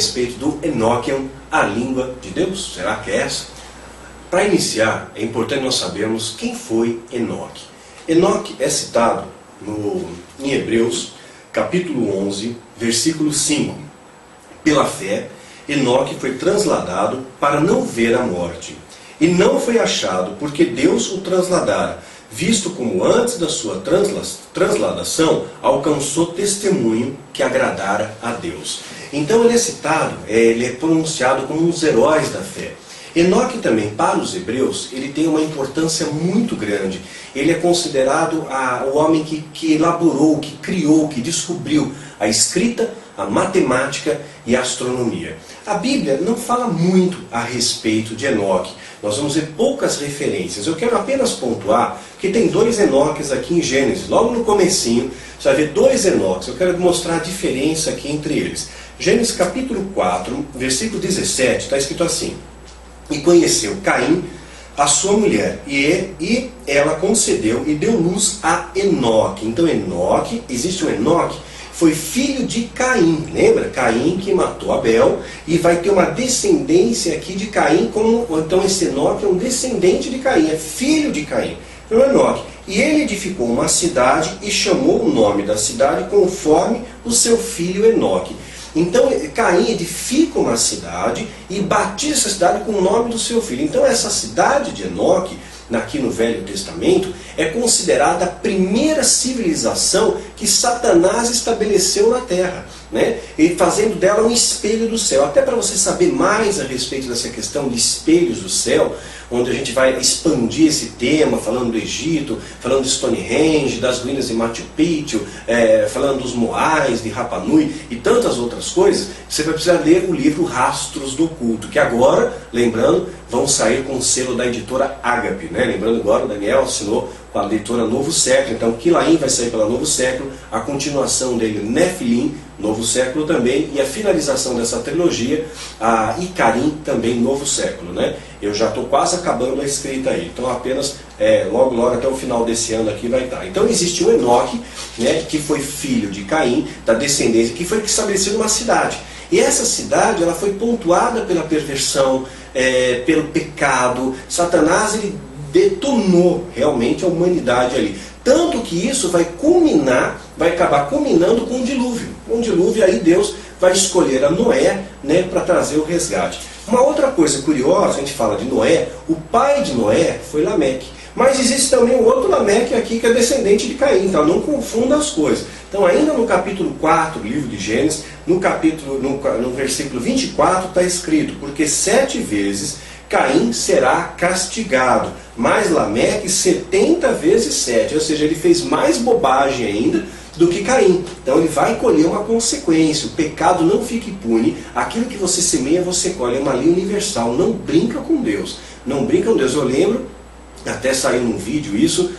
respeito do Enochian, a língua de Deus. Será que é essa? Para iniciar, é importante nós sabermos quem foi Enoque. Enoque é citado em Hebreus, capítulo 11, versículo 5. Pela fé, Enoque foi transladado para não ver a morte. E não foi achado porque Deus o transladara, visto como antes da sua transladação alcançou testemunho que agradara a Deus. Então ele é citado, ele é pronunciado como um dos heróis da fé. Enoque também, para os hebreus, ele tem uma importância muito grande. Ele é considerado o homem que elaborou, que criou, que descobriu a escrita, a matemática e a astronomia. A Bíblia não fala muito a respeito de Enoque. Nós vamos ver poucas referências. Eu quero apenas pontuar que tem 2 Enoques aqui em Gênesis. Logo no comecinho, você vai ver 2 Enoques. Eu quero mostrar a diferença aqui entre eles. Gênesis capítulo 4, versículo 17, está escrito assim: E conheceu Caim, a sua mulher, e ela concedeu e deu luz a Enoque. Então Enoque, existe um Enoque, foi filho de Caim. Lembra? Caim que matou Abel, e vai ter uma descendência aqui de Caim, então esse Enoque é um descendente de Caim, é filho de Caim. Então Enoque. E ele edificou uma cidade e chamou o nome da cidade conforme o seu filho Enoque. Então Caim edifica uma cidade e batiza essa cidade com o nome do seu filho. Então essa cidade de Enoque, aqui no Velho Testamento, é considerada a primeira civilização que Satanás estabeleceu na Terra, né? E fazendo dela um espelho do céu. Até para você saber mais a respeito dessa questão de espelhos do céu, onde a gente vai expandir esse tema, falando do Egito, falando de Stonehenge, das ruínas de Machu Picchu, falando dos Moais, de Rapa Nui e tantas outras coisas, você vai precisar ler o livro Rastros do Oculto, que agora, lembrando, vão sair com o selo da editora Ágape, né? Lembrando agora, o Daniel assinou com a editora Novo Século, então Quilaim vai sair pela Novo Século, a continuação dele, Nefilim, Novo Século também, e a finalização dessa trilogia, a Icarim, também Novo Século, né? Eu já estou quase acabando a escrita aí, então apenas logo até o final desse ano aqui vai estar. Então existe o Enoque, né, que foi filho de Caim, da descendência, que foi estabelecida uma cidade. E essa cidade ela foi pontuada pela perversão, pelo pecado. Satanás ele detonou realmente a humanidade ali. Tanto que isso vai acabar culminando com um dilúvio. Um dilúvio, aí Deus vai escolher a Noé, né, para trazer o resgate. Uma outra coisa curiosa, a gente fala de Noé, o pai de Noé foi Lameque. Mas existe também um outro Lameque aqui que é descendente de Caim, então não confunda as coisas. Então ainda no capítulo 4 do livro de Gênesis, no versículo 24 está escrito: porque 7 vezes Caim será castigado, mas Lameque 70 vezes 7, ou seja, ele fez mais bobagem ainda do que Caim. Então ele vai colher uma consequência. O pecado não fica impune. Aquilo que você semeia, você colhe. É uma lei universal. Não brinca com Deus. Não brinca com Deus. Eu lembro, até saiu num vídeo isso,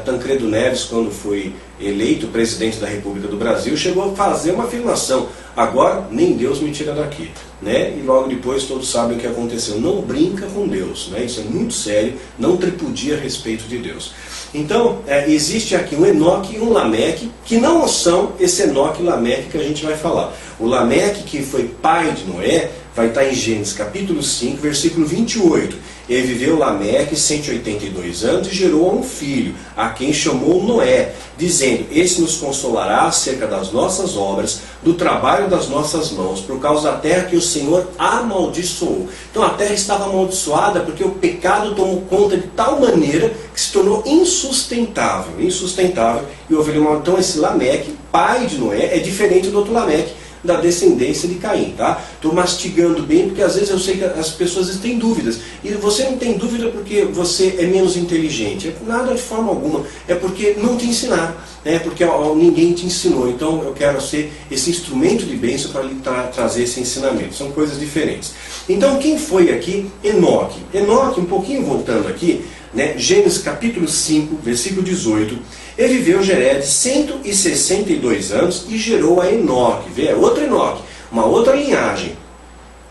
Tancredo Neves, quando foi eleito presidente da República do Brasil, chegou a fazer uma afirmação: agora nem Deus me tira daqui, né? E logo depois todos sabem o que aconteceu. Não brinca com Deus, né? Isso é muito sério, não tripudia a respeito de Deus. Então existe aqui um Enoque e um Lameque, que não são esse Enoque e Lameque que a gente vai falar. O Lameque, que foi pai de Noé, vai estar em Gênesis capítulo 5, versículo 28. Ele viveu Lameque 182 anos e gerou um filho, a quem chamou Noé, dizendo: esse nos consolará acerca das nossas obras, do trabalho das nossas mãos, por causa da terra que o Senhor amaldiçoou. Então a terra estava amaldiçoada porque o pecado tomou conta de tal maneira que se tornou insustentável. E houve uma... Então esse Lameque, pai de Noé, é diferente do outro Lameque, da descendência de Caim, tá? Estou mastigando bem, porque às vezes eu sei que as pessoas têm dúvidas. E você não tem dúvida porque você é menos inteligente. Nada de forma alguma. É porque não te ensinaram. É porque ninguém te ensinou. Então eu quero ser esse instrumento de bênção para lhe trazer esse ensinamento. São coisas diferentes. Então quem foi aqui? Enoque. Enoque, um pouquinho voltando aqui, né? Gênesis capítulo 5, versículo 18. Ele viveu Jered 162 anos e gerou a Enoque. Vê, outro Enoque, uma outra linhagem.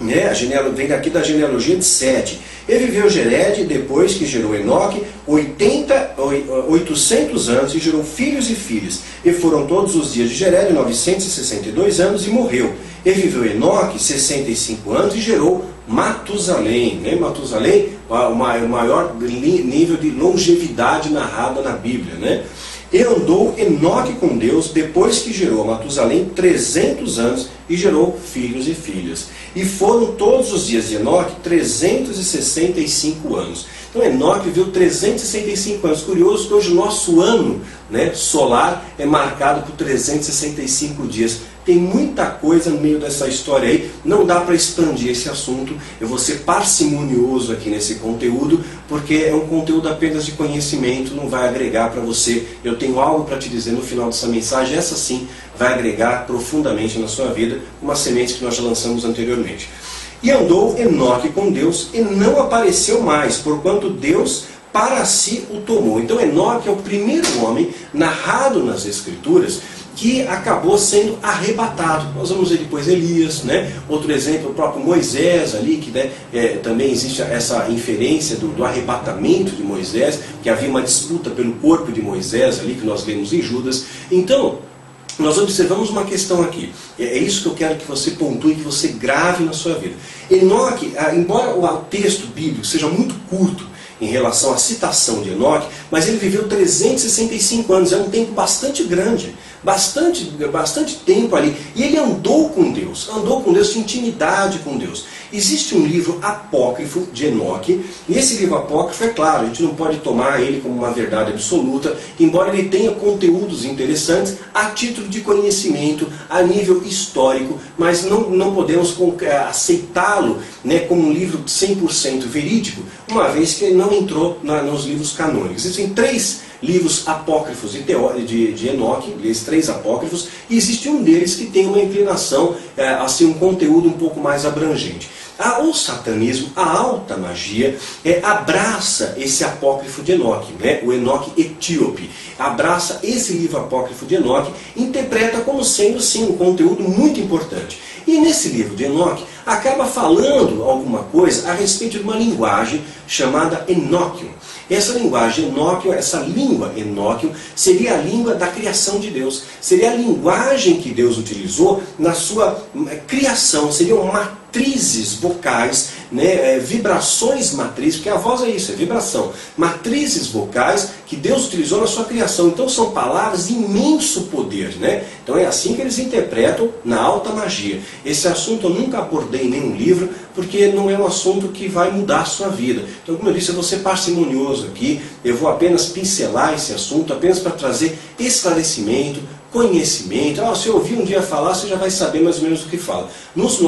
né? Vem daqui da genealogia de Sete. Ele viveu Jered, depois que gerou Enoque, 800 anos, e gerou filhos e filhas. E foram todos os dias de Jered 962 anos e morreu. Ele viveu Enoque 65 anos e gerou Matusalém. Né? Matusalém, o maior nível de longevidade narrada na Bíblia. Né? E andou Enoque com Deus, depois que gerou Matusalém 300 anos e gerou filhos e filhas. E foram todos os dias de Enoque 365 anos. Então Enoque viveu 365 anos. Curioso que hoje o nosso ano, né, solar é marcado por 365 dias. Tem muita coisa no meio dessa história aí, não dá para expandir esse assunto. Eu vou ser parcimonioso aqui nesse conteúdo, porque é um conteúdo apenas de conhecimento, não vai agregar para você. Eu tenho algo para te dizer no final dessa mensagem, essa sim vai agregar profundamente na sua vida, uma semente que nós já lançamos anteriormente. E andou Enoque com Deus e não apareceu mais, porquanto Deus para si o tomou. Então Enoque é o primeiro homem narrado nas Escrituras que acabou sendo arrebatado. Nós vamos ver depois Elias, né? Outro exemplo, o próprio Moisés ali, que né, também existe essa inferência do arrebatamento de Moisés, que havia uma disputa pelo corpo de Moisés ali, que nós vemos em Judas. Então, nós observamos uma questão aqui. É isso que eu quero que você pontue, que você grave na sua vida. Enoque, embora o texto bíblico seja muito curto em relação à citação de Enoque, mas ele viveu 365 anos, é um tempo bastante grande, bastante tempo ali. E ele andou com Deus, tinha intimidade com Deus. Existe um livro apócrifo de Enoque, e esse livro apócrifo, é claro, a gente não pode tomar ele como uma verdade absoluta, embora ele tenha conteúdos interessantes a título de conhecimento, a nível histórico, mas não podemos aceitá-lo, né, como um livro 100% verídico, uma vez que ele não entrou nos livros canônicos. Existem 3 livros apócrifos de Enoque, esses 3 apócrifos, e existe um deles que tem uma inclinação, assim, um conteúdo um pouco mais abrangente. O satanismo, a alta magia, abraça esse apócrifo de Enoque, né? O Enoque etíope, abraça esse livro apócrifo de Enoque, interpreta como sendo sim um conteúdo muito importante. E nesse livro de Enoque, acaba falando alguma coisa a respeito de uma linguagem chamada Enoquium. Essa linguagem Enoquium, essa língua Enoquium, seria a língua da criação de Deus. Seria a linguagem que Deus utilizou na sua criação. Seriam matrizes vocais, né, vibrações matrizes, porque a voz é isso, é vibração. Matrizes vocais que Deus utilizou na sua criação. Então são palavras de imenso poder, né? Então é assim que eles interpretam na alta magia. Esse assunto eu nunca abordei em nenhum livro, porque não é um assunto que vai mudar a sua vida. Então, como eu disse, eu vou ser parcimonioso aqui, eu vou apenas pincelar esse assunto, apenas para trazer esclarecimento, conhecimento. Se eu ouvir um dia falar, você já vai saber mais ou menos o que fala. Nos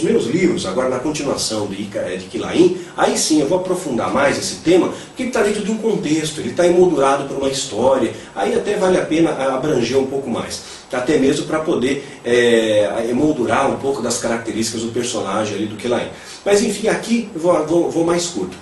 meus livros, agora na continuação de Quilaim, aí sim eu vou aprofundar mais esse tema, porque ele está dentro de um contexto, ele está emoldurado por uma história, aí até vale a pena abranger um pouco mais. Até mesmo para poder emoldurar um pouco das características do personagem ali do Quilaim. Mas enfim, aqui eu vou mais curto.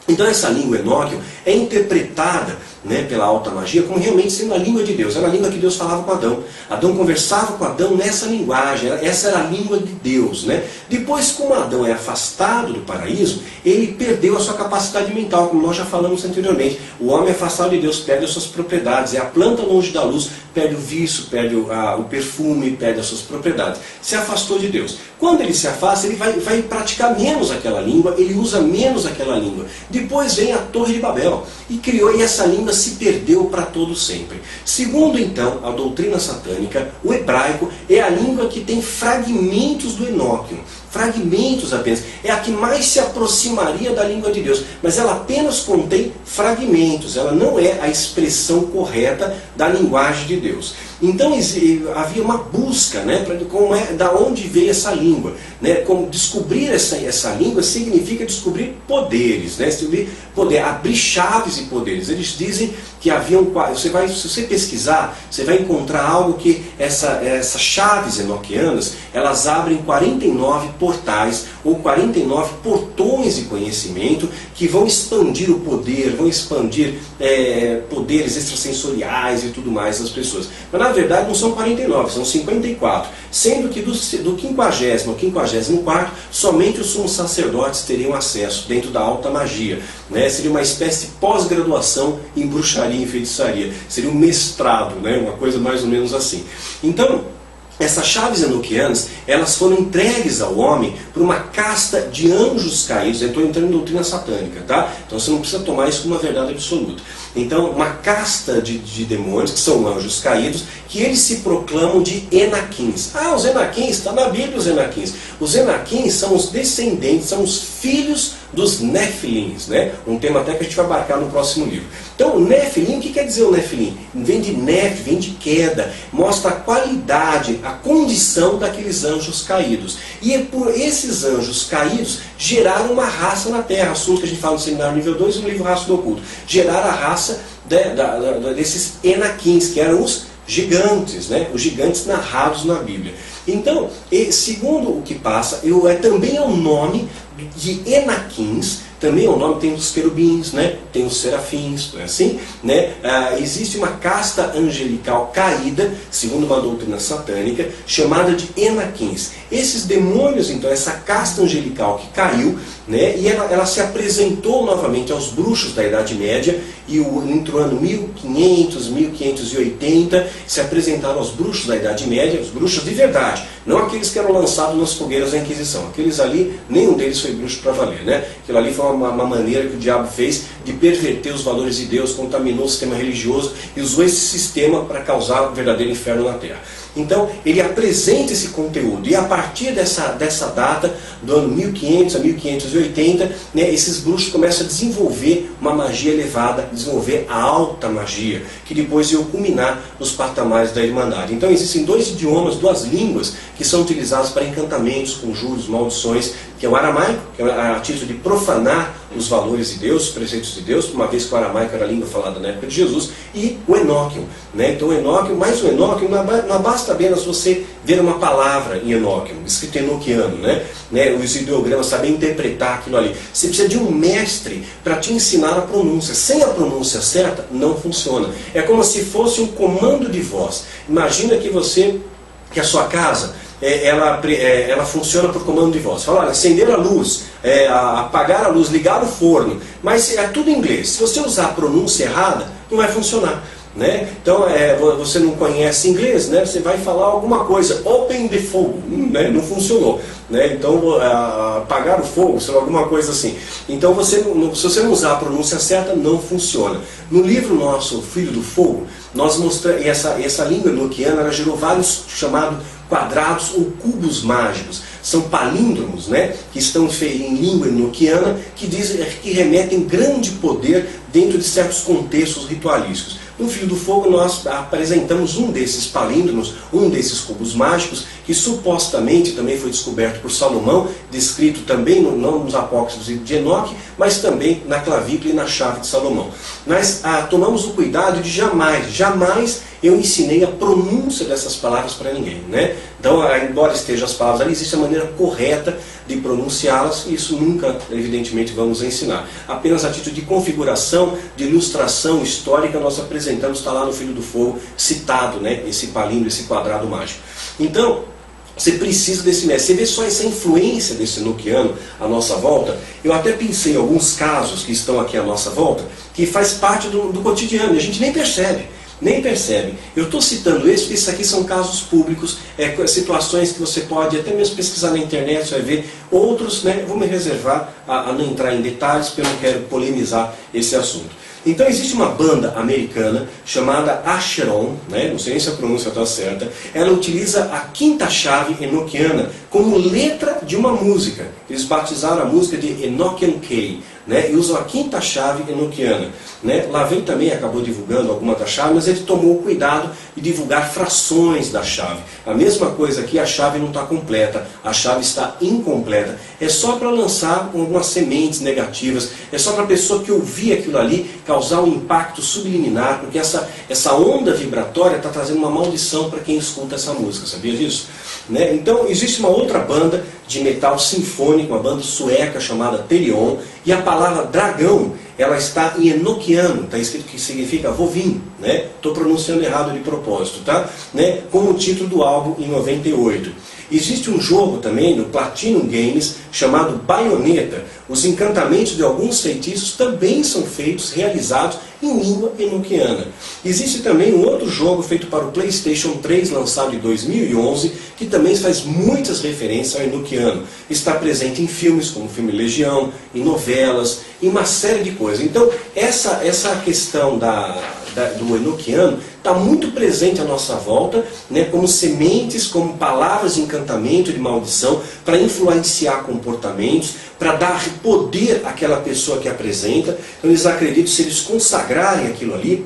Então essa língua Enoquium é interpretada, né, pela alta magia como realmente sendo a língua de Deus. Era a língua que Deus falava com Adão. Adão conversava com Adão nessa linguagem, essa era a língua de Deus, né? Depois, como Adão é afastado do paraíso, ele perdeu a sua capacidade mental, como nós já falamos anteriormente. O homem afastado de Deus perde as suas propriedades, é a planta longe da luz, perde o vício, perde o perfume, perde as suas propriedades. Se afastou de Deus. Quando ele se afasta, ele vai praticar menos aquela língua, ele usa menos aquela língua. Depois vem a Torre de Babel e essa língua se perdeu para todo sempre. Segundo então a doutrina satânica, o hebraico é a língua que tem fragmentos do Enoquium. Fragmentos apenas. É a que mais se aproximaria da língua de Deus. Mas ela apenas contém fragmentos. Ela não é a expressão correta da linguagem de Deus. Então havia uma busca, né, da onde veio essa língua. Né, como descobrir essa língua significa descobrir poderes. Né, abrir chaves e poderes. Eles dizem que haviam... se você pesquisar, você vai encontrar algo que essas chaves enoquianas, elas abrem 49 portais ou 49 portões de conhecimento que vão expandir o poder, vão expandir poderes extrasensoriais e tudo mais das pessoas. Mas Na verdade não são 49, são 54. Sendo que do 50º ao 54º, somente os sumos sacerdotes teriam acesso dentro da alta magia. Né? Seria uma espécie de pós-graduação em bruxaria e feitiçaria. Seria um mestrado, né? Uma coisa mais ou menos assim. Então, essas chaves enoquianas, elas foram entregues ao homem por uma casta de anjos caídos. Eu estou entrando em doutrina satânica, tá? Então você não precisa tomar isso como uma verdade absoluta. Então, uma casta de demônios, que são anjos caídos, que eles se proclamam de Enaquins. Ah, os Enaquins, está na Bíblia os Enaquins. Os Enaquins são os descendentes, são os filhos dos Nefilins, né? Um tema até que a gente vai abarcar no próximo livro. Então, o Nefilim, o que quer dizer o Nefilim? Vem de Nef, vem de queda, mostra a qualidade, a condição daqueles anjos caídos. E é por esses anjos caídos geraram uma raça na Terra, assunto que a gente fala no seminário nível 2 e no livro Raça do Oculto. Geraram a raça desses Enaquins, que eram os gigantes, né? Os gigantes narrados na Bíblia. Então, segundo o que passa, também é um nome de Enaquins, também é um nome, tem os querubins, né? Tem os serafins, não é assim? Né? Existe uma casta angelical caída, segundo uma doutrina satânica, chamada de Enaquins. Esses demônios, então, essa casta angelical que caiu, né? E ela se apresentou novamente aos bruxos da Idade Média, e entre o ano 1500, 1580, se apresentaram aos bruxos da Idade Média, os bruxos de verdade, não aqueles que eram lançados nas fogueiras da Inquisição. Aqueles ali, nenhum deles foi bruxo para valer, né? Aquilo ali foi uma maneira que o diabo fez de perverter os valores de Deus, contaminou o sistema religioso e usou esse sistema para causar um verdadeiro inferno na Terra. Então, ele apresenta esse conteúdo, e a partir dessa data, do ano 1500 a 1580, né, esses bruxos começam a desenvolver uma magia elevada, desenvolver a alta magia, que depois ia culminar nos patamares da Irmandade. Então, existem dois idiomas, duas línguas, que são utilizadas para encantamentos, conjuros, maldições, que é o aramaico, que é a título de profanar os valores de Deus, os preceitos de Deus, uma vez que o aramaico era a língua falada na época de Jesus, e o Enoquion, né? Então o Enoquion, mais o Enoquion, não basta apenas você ver uma palavra em Enoquion, escrito enoquiano, né? Os ideogramas, saber interpretar aquilo ali. Você precisa de um mestre para te ensinar a pronúncia. Sem a pronúncia certa, não funciona. É como se fosse um comando de voz. Imagina que a sua casa, ela funciona por comando de voz. Fala, olha, acender a luz, apagar a luz, ligar o forno, mas é tudo em inglês. Se você usar a pronúncia errada, não vai funcionar. Né? Então, você não conhece inglês, né? Você vai falar alguma coisa, open the fogo, né? Não funcionou. Né? Então, apagar o fogo, sei lá, alguma coisa assim. Então, se você não usar a pronúncia certa, não funciona. No livro nosso, Filho do Fogo, nós mostramos, essa língua enoquiana, ela gerou vários chamados quadrados ou cubos mágicos. São palíndromos, né, que estão em língua enoquiana, que remetem grande poder dentro de certos contextos ritualísticos. No Filho do Fogo nós apresentamos um desses palíndromos, um desses cubos mágicos, que supostamente também foi descoberto por Salomão, descrito também, não nos apócrifos de Enoque, mas também na clavícula e na chave de Salomão. Nós tomamos o cuidado de jamais eu ensinei a pronúncia dessas palavras para ninguém, né? Então, embora estejam as palavras ali, existe a maneira correta de pronunciá-las, e isso nunca, evidentemente, vamos ensinar. Apenas a título de configuração, de ilustração histórica, nós apresentamos, está lá no Filho do Fogo, citado, né, esse palíndromo, esse quadrado mágico. Então, você precisa desse mestre. Você vê só essa influência desse enoquiano à nossa volta. Eu até pensei em alguns casos que estão aqui à nossa volta, que faz parte do cotidiano, e a gente nem percebe. Eu estou citando isso porque isso aqui são casos públicos, situações que você pode até mesmo pesquisar na internet, você vai ver. Outros, né, vou me reservar a não entrar em detalhes, porque eu não quero polemizar esse assunto. Então existe uma banda americana chamada Acheron, né, não sei nem se a pronúncia está certa. Ela utiliza a quinta chave enoquiana como letra de uma música. Eles batizaram a música de Enochian Key, né, e usam a quinta chave enoquiana. Né? Lavey também acabou divulgando alguma da chave, mas ele tomou o cuidado de divulgar frações da chave. A mesma coisa aqui, a chave não está completa, a chave está incompleta. É só para lançar algumas sementes negativas, é só para a pessoa que ouvir aquilo ali causar um impacto subliminar, porque essa onda vibratória está trazendo uma maldição para quem escuta essa música, sabia disso? Né? Então existe uma outra banda de metal sinfônico, uma banda sueca chamada Therion, e a palavra dragão, ela está em enoquiano, está escrito que significa vovim, né? Estou pronunciando errado de propósito, tá? Né? Como o título do álbum em 98. Existe um jogo também no Platinum Games chamado Bayonetta. Os encantamentos de alguns feitiços também são realizados em língua enoquiana. Existe também um outro jogo feito para o PlayStation 3, lançado em 2011, que também faz muitas referências ao enoquiano. Está presente em filmes como o filme Legião, em novelas, em uma série de coisas. Então, essa questão do enoquiano está muito presente à nossa volta, né, como sementes, como palavras de encantamento, de maldição, para influenciar comportamentos, para dar poder àquela pessoa que apresenta. Então eles acreditam, se eles consagrarem aquilo ali,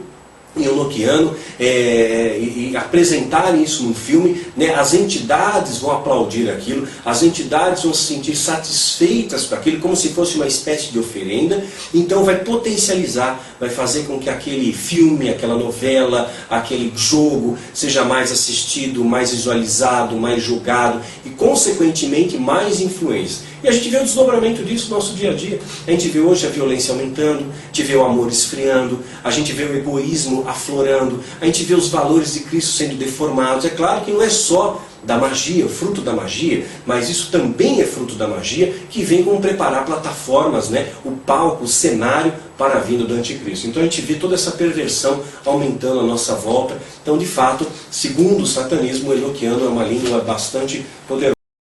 em enoquiano, e apresentarem isso num filme, né, as entidades vão aplaudir aquilo, as entidades vão se sentir satisfeitas com aquilo, como se fosse uma espécie de oferenda. Então vai potencializar, vai fazer com que aquele filme, aquela novela, aquele jogo seja mais assistido, mais visualizado, mais julgado e consequentemente mais influência. E a gente vê o desdobramento disso no nosso dia a dia. A gente vê hoje a violência aumentando, a gente vê o amor esfriando, a gente vê o egoísmo aflorando, a gente vê os valores de Cristo sendo deformados. É claro que não é só da magia, fruto da magia, mas isso também é fruto da magia, que vem como preparar plataformas, né, o palco, o cenário para a vinda do anticristo. Então a gente vê toda essa perversão aumentando à nossa volta. Então, de fato, segundo o satanismo, o enoquiano é uma língua bastante poderosa.